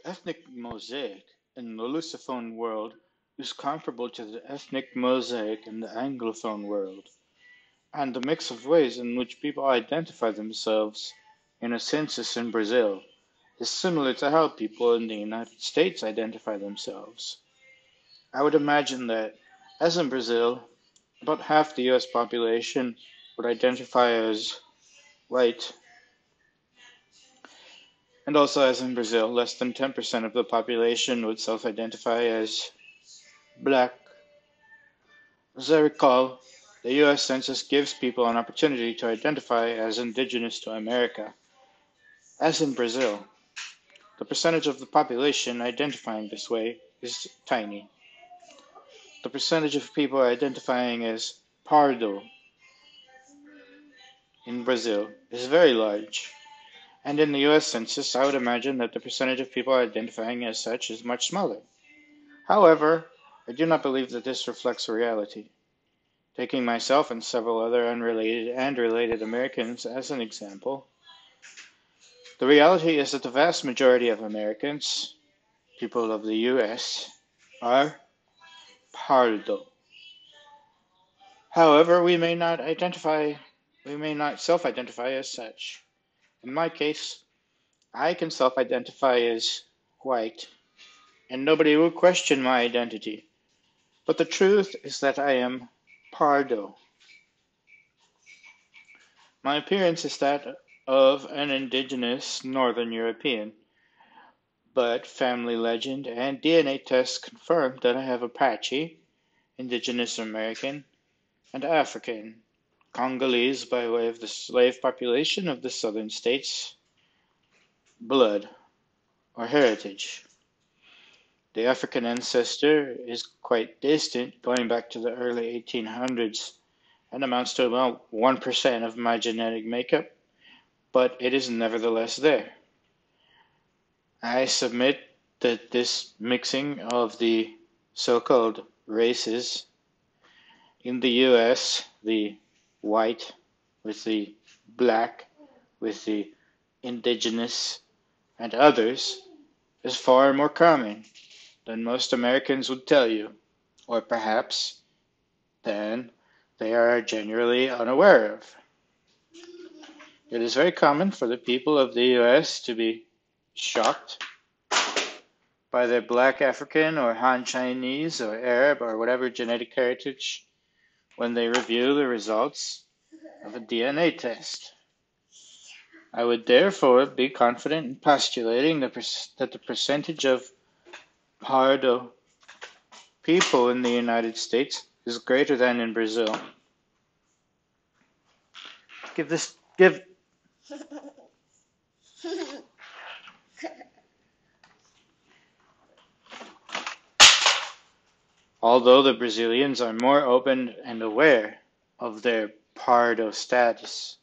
ethnic mosaic in the Lusophone world is comparable to the ethnic mosaic in the Anglophone world, and the mix of ways in which people identify themselves in a census in Brazil is similar to how people in the United States identify themselves. I would imagine that, as in Brazil, about half the US population would identify as white, and also as in Brazil, less than 10% of the population would self identify as black. As I recall, the US Census gives people an opportunity to identify as indigenous to America. As in Brazil, the percentage of the population identifying this way is tiny. The percentage of people identifying as Pardo in Brazil is very large. And in the US Census, I would imagine that the percentage of people identifying as such is much smaller. However, I do not believe that this reflects reality. Taking myself and several other unrelated and related Americans as an example, the reality is that the vast majority of Americans, people of the US, are Pardo. However, we may not self-identify as such. In my case, I can self-identify as white, and nobody will question my identity. But the truth is that I am Pardo. My appearance is that of an indigenous Northern European, but family legend and DNA tests confirm that I have Apache, indigenous American, and African, Congolese by way of the slave population of the southern states, blood or heritage. The African ancestor is quite distant, going back to the early 1800s, and amounts to about 1% of my genetic makeup, but it is nevertheless there. I submit that this mixing of the so-called races in the US, the white with the black, with the indigenous and others, is far more common than most Americans would tell you, or perhaps than they are generally unaware of. It is very common for the people of the US to be shocked by their black African or Han Chinese or Arab or whatever genetic heritage when they review the results of a DNA test. I would therefore be confident in postulating that the percentage of Pardo people in the United States is greater than in Brazil. Give. Although the Brazilians are more open and aware of their Pardo status,